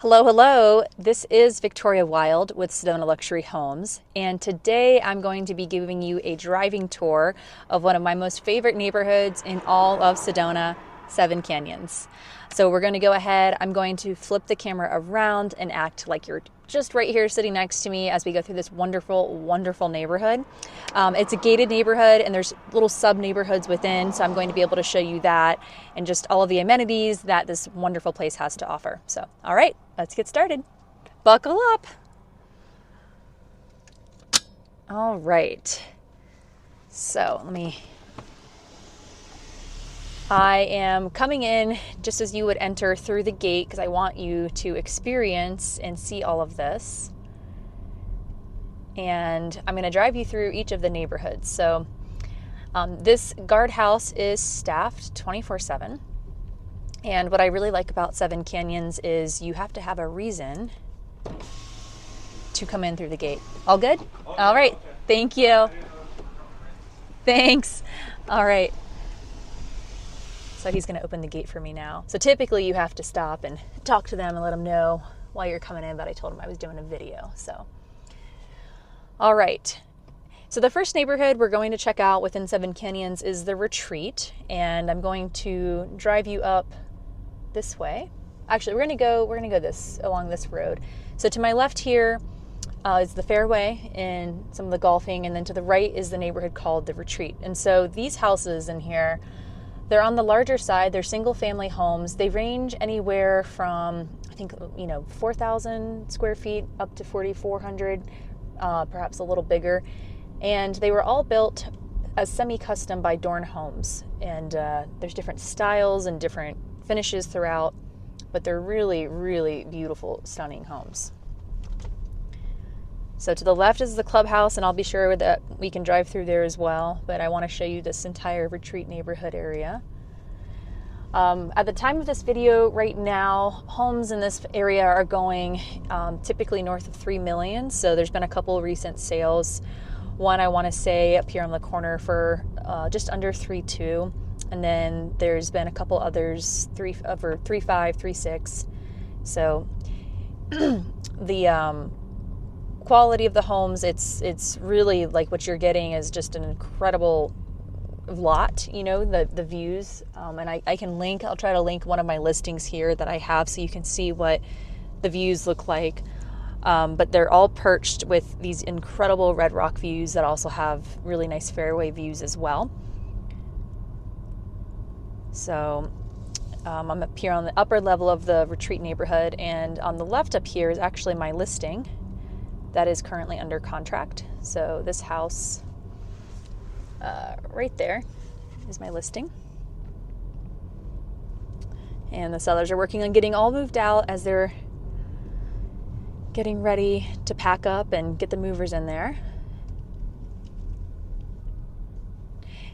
Hello, hello. This is Victoria Wylde with Sedona Luxury Homes, and today I'm going to be giving you a driving tour of one of my most favorite neighborhoods in all of Sedona, Seven Canyons. So we're going to go ahead. I'm going to flip the camera around and act like you're just right here sitting next to me as we go through this wonderful, wonderful neighborhood. It's a gated neighborhood and there's little sub neighborhoods within, so I'm going to be able to show you that and just all of the amenities that this wonderful place has to offer. So, all right, let's get started. Buckle up. All right. So I am coming in just as you would enter through the gate because I want you to experience and see all of this. And I'm going to drive you through each of the neighborhoods. So this guardhouse is staffed 24/7. And what I really like about Seven Canyons is you have to have a reason to come in through the gate. All good? All right. Thank you. Thanks. All right. So he's going to open the gate for me now. So typically you have to stop and talk to them and let them know while you're coming in, but I told him I was doing a video. So, all right. So the first neighborhood we're going to check out within Seven Canyons is the Retreat, and I'm going to drive you up this way. Actually, we're going to go along this road. So to my left here is the fairway and some of the golfing, and then to the right is the neighborhood called the Retreat. And so these houses in here, they're on the larger side. They're single family homes. They range anywhere from, I think, 4,000 square feet up to 4,400, perhaps a little bigger. And they were all built as semi-custom by Dorn Homes. And there's different styles and different finishes throughout, but they're really, really beautiful, stunning homes. So to the left is the Clubhouse, and I'll be sure that we can drive through there as well, but I want to show you this entire Retreat neighborhood area. At the time of this video right now, homes in this area are going typically north of 3 million. So there's been a couple recent sales. One I want to say up here on the corner for just under 3.2, and then there's been a couple others over 3.5, 3.6. So the quality of the homes, it's really like what you're getting is just an incredible lot, the views, and I'll try to link one of my listings here that I have so you can see what the views look like, but they're all perched with these incredible red rock views that also have really nice fairway views as well. So I'm up here on the upper level of the Retreat neighborhood, and on the left up here is actually my listing that is currently under contract. So this house right there is my listing. And the sellers are working on getting all moved out as they're getting ready to pack up and get the movers in there.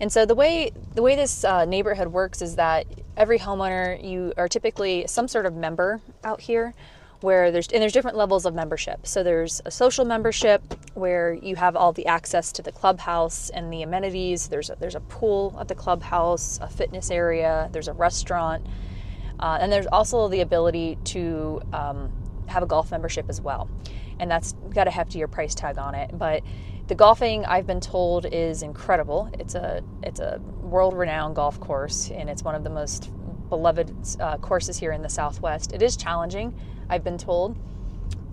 And so the way this neighborhood works is that every homeowner, you are typically some sort of member out here, where there's different levels of membership. So there's a social membership where you have all the access to the clubhouse and the amenities. There's a pool at the clubhouse, a fitness area, there's a restaurant, and there's also the ability to have a golf membership as well. And that's got a heftier price tag on it. But the golfing, I've been told, is incredible. It's a world-renowned golf course, and it's one of the most beloved courses here in the Southwest. It is challenging, I've been told.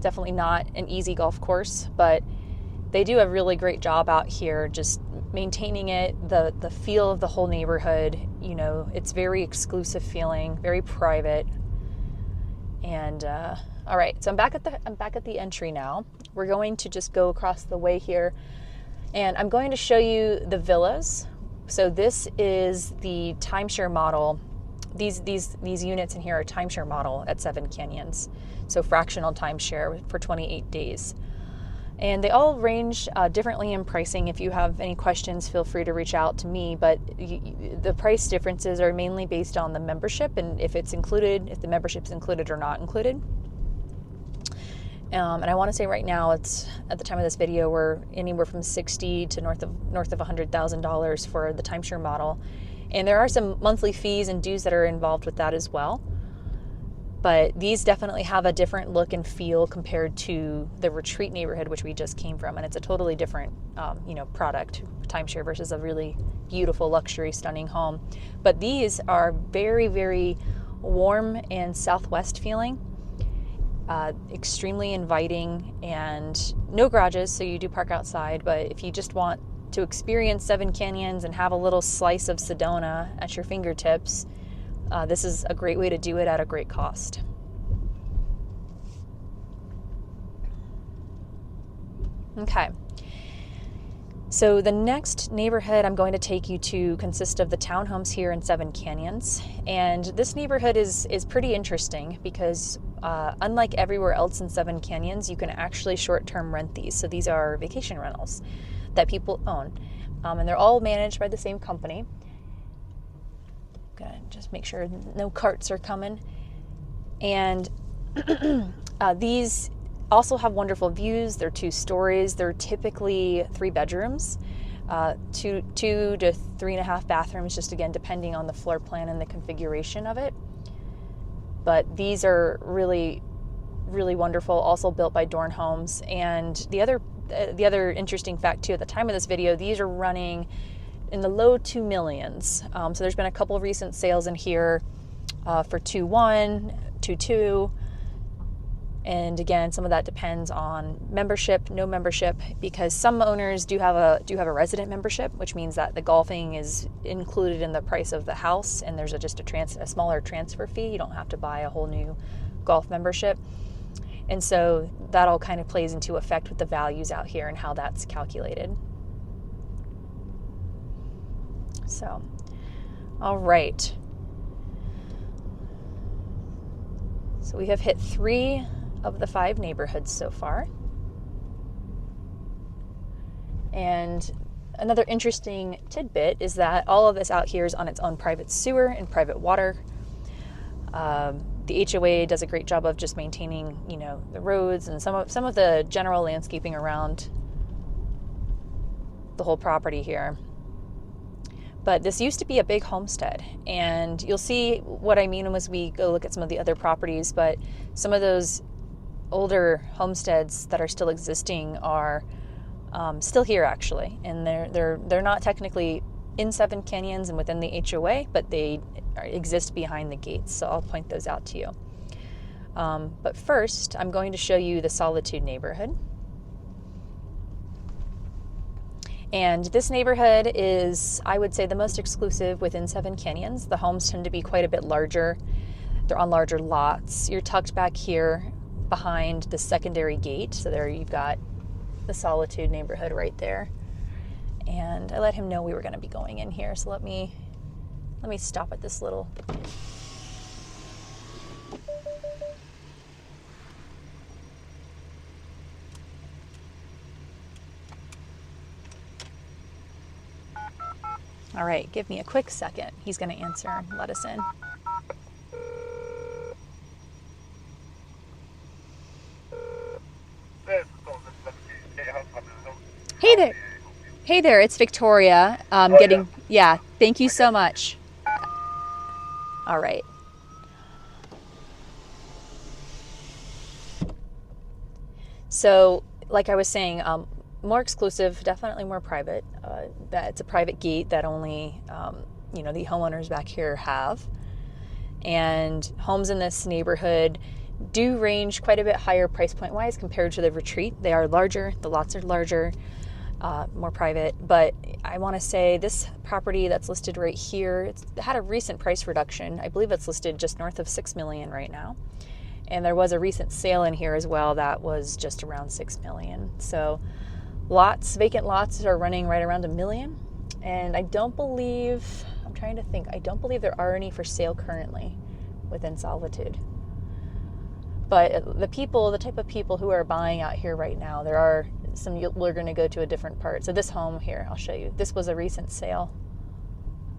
Definitely not an easy golf course, but they do a really great job out here just maintaining it, the feel of the whole neighborhood. It's very exclusive feeling, very private. And all right, so I'm back at the entry now. We're going to just go across the way here, and I'm going to show you the villas. So this is the timeshare model. These units in here are timeshare model at Seven Canyons. So fractional timeshare for 28 days. And they all range differently in pricing. If you have any questions, feel free to reach out to me. But the price differences are mainly based on the membership and if the membership's included or not included. And I want to say right now, it's at the time of this video, we're anywhere from $60,000 to north of $100,000 for the timeshare model. And there are some monthly fees and dues that are involved with that as well. But these definitely have a different look and feel compared to the retreat neighborhood, which we just came from. And it's a totally different, product, timeshare versus a really beautiful, luxury, stunning home. But these are very, very warm and Southwest feeling, extremely inviting, and no garages, so you do park outside. But if you just want to experience Seven Canyons and have a little slice of Sedona at your fingertips, this is a great way to do it at a great cost. Okay. So the next neighborhood I'm going to take you to consists of the townhomes here in Seven Canyons. And this neighborhood is pretty interesting because unlike everywhere else in Seven Canyons, you can actually short-term rent these. So these are vacation rentals that people own. And they're all managed by the same company. Gotta just make sure no carts are coming. And these also have wonderful views. They're 2 stories. They're typically 3 bedrooms, 2 to 3.5 bathrooms, just again depending on the floor plan and the configuration of it. But these are really, really wonderful. Also built by Dorn Homes. And the other interesting fact too, at the time of this video, these are running in the low 2 millions. So there's been a couple of recent sales in here for 2.1, 2.2. And again, some of that depends on membership, no membership, because some owners do have a resident membership, which means that the golfing is included in the price of the house, and there's just a smaller transfer fee. You don't have to buy a whole new golf membership. And so that all kind of plays into effect with the values out here and how that's calculated. So, all right. So we have hit 3 of the 5 neighborhoods so far. And another interesting tidbit is that all of this out here is on its own private sewer and private water. The HOA does a great job of just maintaining, the roads and some of the general landscaping around the whole property here. But this used to be a big homestead, and you'll see what I mean as we go look at some of the other properties. But some of those older homesteads that are still existing are still here actually, and they're not technically in Seven Canyons and within the HOA, but they exist behind the gates. So I'll point those out to you. But first, I'm going to show you the Solitude Neighborhood. And this neighborhood is, I would say, the most exclusive within Seven Canyons. The homes tend to be quite a bit larger. They're on larger lots. You're tucked back here behind the secondary gate. So there you've got the Solitude Neighborhood right there. And I let him know we were going to be going in here. So let me stop at this little... All right, give me a quick second. He's going to answer and let us in. Hey there. Hey there, it's Victoria. Yeah, thank you so much. All right. So, like I was saying, more exclusive, definitely more private. It's a private gate that only, the homeowners back here have. And homes in this neighborhood do range quite a bit higher price point wise compared to the retreat. They are larger, the lots are larger, more private. But I want to say this property that's listed right here, it's had a recent price reduction. I believe it's listed just north of $6 million right now. And there was a recent sale in here as well that was just around $6 million. So vacant lots are running right around $1 million. And I don't believe there are any for sale currently within Solitude. But the type of people who are buying out here right now, there are some, we're going to go to a different part. So this home here, I'll show you. This was a recent sale.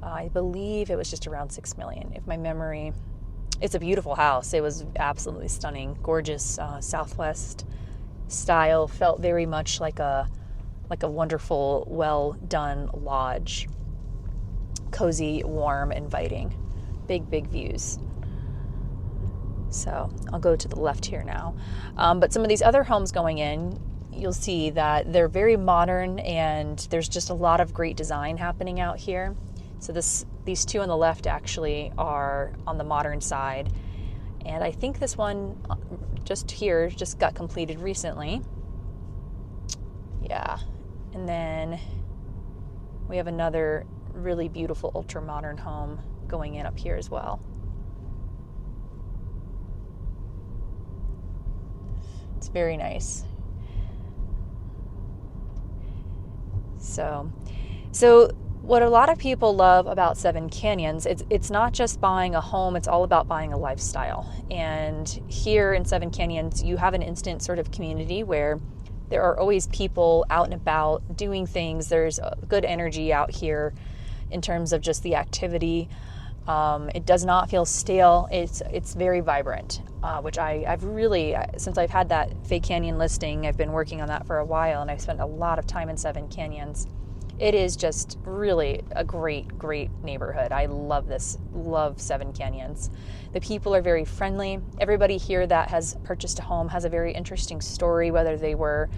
I believe it was just around $6 million, if my memory. It's a beautiful house. It was absolutely stunning, gorgeous, Southwest style. Felt very much like a wonderful, well done lodge. Cozy, warm, inviting, big views. So I'll go to the left here now. But some of these other homes going in, you'll see that they're very modern and there's just a lot of great design happening out here. So these two on the left actually are on the modern side. And I think this one just here just got completed recently. Yeah. And then we have another really beautiful ultra modern home going in up here as well. It's very nice. So what a lot of people love about Seven Canyons, it's not just buying a home, it's all about buying a lifestyle. And here in Seven Canyons, you have an instant sort of community where there are always people out and about doing things. There's good energy out here in terms of just the activity. It does not feel stale. It's very vibrant, which I've really, since I've had that Fake Canyon listing, I've been working on that for a while, and I've spent a lot of time in Seven Canyons. It is just really a great, great neighborhood. I love this, love Seven Canyons. The people are very friendly. Everybody here that has purchased a home has a very interesting story, whether they were,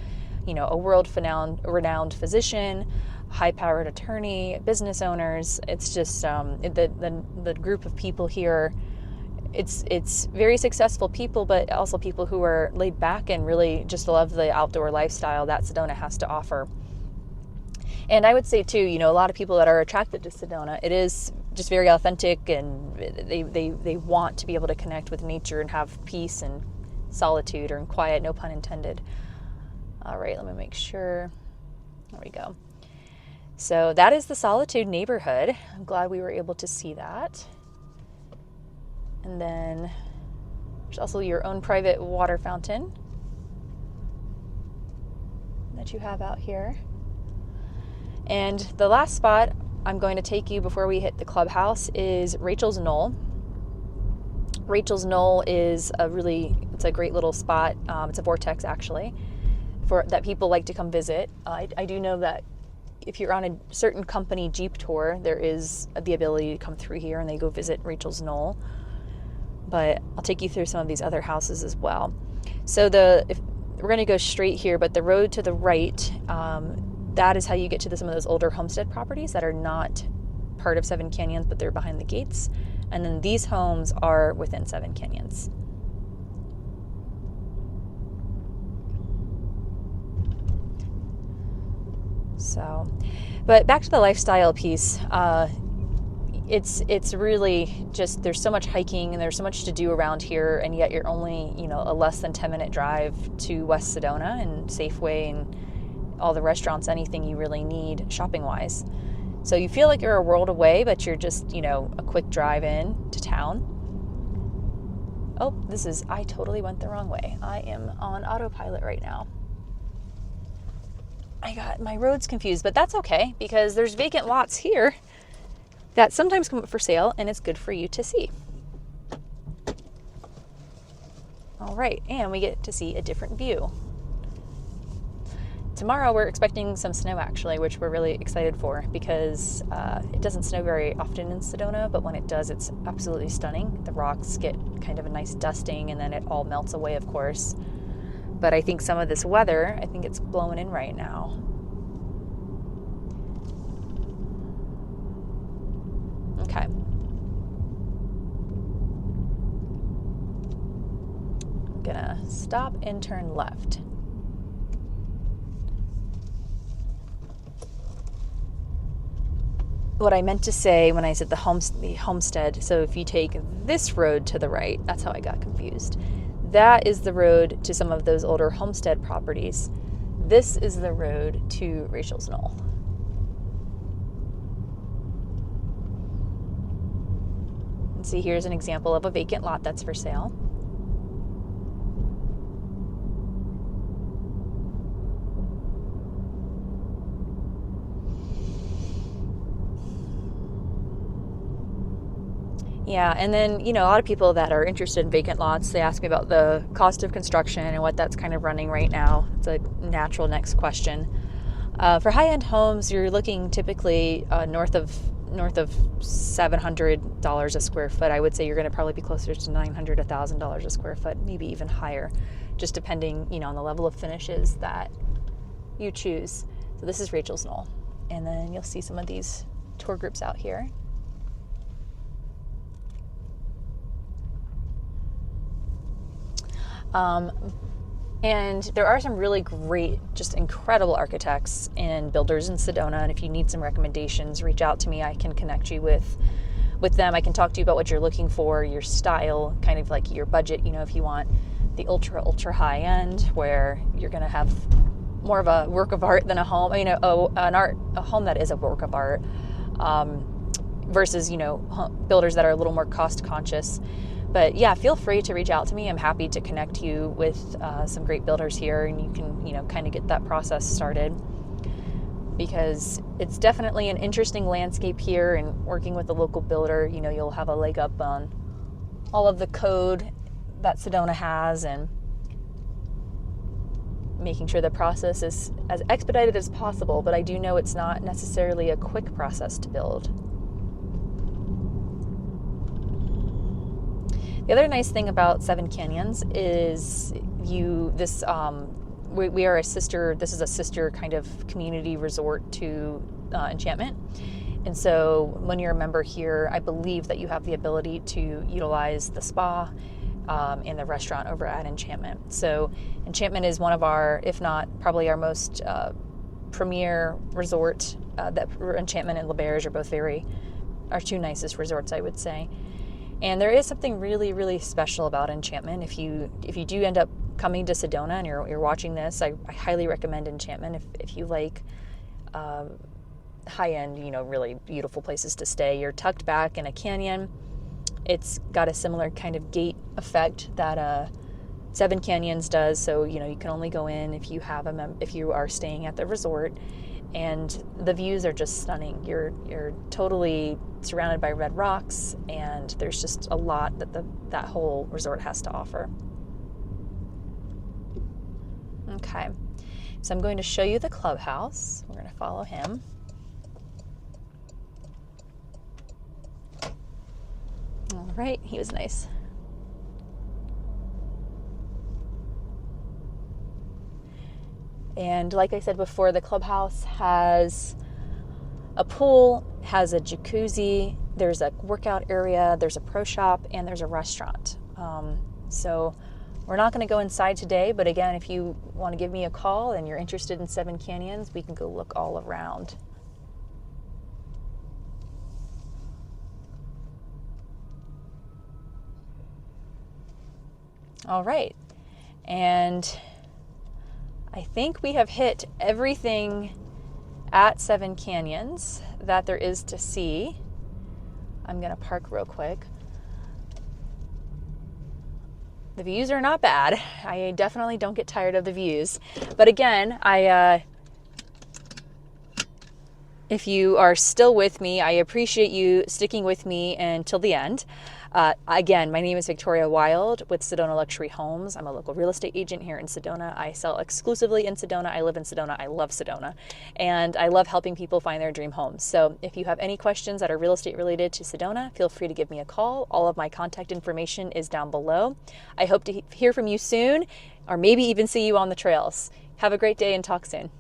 a world-renowned physician, high-powered attorney, business owners. It's just the group of people here. It's very successful people, but also people who are laid back and really just love the outdoor lifestyle that Sedona has to offer. And I would say too, a lot of people that are attracted to Sedona, it is just very authentic, and they want to be able to connect with nature and have peace and solitude, or in quiet, no pun intended. All right, let me make sure. There we go. So that is the Solitude Neighborhood. I'm glad we were able to see that. And then there's also your own private water fountain that you have out here. And the last spot I'm going to take you before we hit the clubhouse is Rachel's Knoll. Rachel's Knoll is it's a great little spot. It's a vortex actually, that people like to come visit. I do know that if you're on a certain company Jeep tour, there is the ability to come through here and they go visit Rachel's Knoll. But I'll take you through some of these other houses as well. So we're going to go straight here, but the road to the right, that is how you get to some of those older homestead properties that are not part of Seven Canyons, but they're behind the gates. And then these homes are within Seven Canyons. So, but back to the lifestyle piece, it's really just, there's so much hiking and there's so much to do around here, and yet you're only, a less than 10-minute drive to West Sedona and Safeway and all the restaurants, anything you really need shopping-wise. So you feel like you're a world away, but you're just, a quick drive in to town. Oh, I totally went the wrong way. I am on autopilot right now. I got my roads confused, but that's okay because there's vacant lots here that sometimes come up for sale, and it's good for you to see. All right, and we get to see a different view. Tomorrow we're expecting some snow actually, which we're really excited for because it doesn't snow very often in Sedona, but when it does, it's absolutely stunning. The rocks get kind of a nice dusting and then it all melts away, of course. But I think some of this weather, I think it's blowing in right now. Okay. I'm gonna stop and turn left. What I meant to say when I said the homestead, so if you take this road to the right, that's how I got confused. That is the road to some of those older homestead properties. This is the road to Rachel's Knoll. And see, here's an example of a vacant lot that's for sale. Yeah, and then, a lot of people that are interested in vacant lots, they ask me about the cost of construction and what that's kind of running right now. It's a natural next question. For high-end homes, you're looking typically north of north of $700 a square foot. I would say you're going to probably be closer to $900, $1,000 a square foot, maybe even higher, just depending, on the level of finishes that you choose. So this is Rachel's Knoll. And then you'll see some of these tour groups out here. And there are some really great, just incredible architects and builders in Sedona. And if you need some recommendations, reach out to me. I can connect you with them. I can talk to you about what you're looking for, your style, kind of like your budget. If you want the ultra high end, where you're going to have more of a work of art than a home, a home that is a work of art, versus, builders that are a little more cost conscious. But yeah, feel free to reach out to me. I'm happy to connect you with some great builders here, and you can, kind of get that process started, because it's definitely an interesting landscape here, and working with a local builder, you'll have a leg up on all of the code that Sedona has, and making sure the process is as expedited as possible. But I do know it's not necessarily a quick process to build. The other nice thing about Seven Canyons is we are this is a sister kind of community resort to Enchantment. And so when you're a member here, I believe that you have the ability to utilize the spa and the restaurant over at Enchantment. So Enchantment is one of our, if not probably our most premier resort. That Enchantment and L'Auberge are both our two nicest resorts, I would say. And there is something really, really special about Enchantment. If you do end up coming to Sedona and you're watching this, I highly recommend Enchantment if you like high-end, really beautiful places to stay. You're tucked back in a canyon. It's got a similar kind of gate effect that Seven Canyons does. So, you can only go in if you if you are staying at the resort. And the views are just stunning. You're totally surrounded by red rocks, and there's just a lot that whole resort has to offer. Okay, so I'm going to show you the clubhouse. We're going to follow him. All right, he was nice. And like I said before, the clubhouse has a pool, has a jacuzzi, there's a workout area, there's a pro shop, and there's a restaurant. So we're not going to go inside today, but again, if you want to give me a call and you're interested in Seven Canyons, we can go look all around. All right, and I think we have hit everything at Seven Canyons that there is to see. I'm going to park real quick. The views are not bad. I definitely don't get tired of the views. But again, if you are still with me, I appreciate you sticking with me until the end. Again, my name is Victoria Wylde with Sedona Luxury Homes. I'm a local real estate agent here in Sedona. I sell exclusively in Sedona. I live in Sedona. I love Sedona. And I love helping people find their dream homes. So if you have any questions that are real estate related to Sedona, feel free to give me a call. All of my contact information is down below. I hope to hear from you soon, or maybe even see you on the trails. Have a great day and talk soon.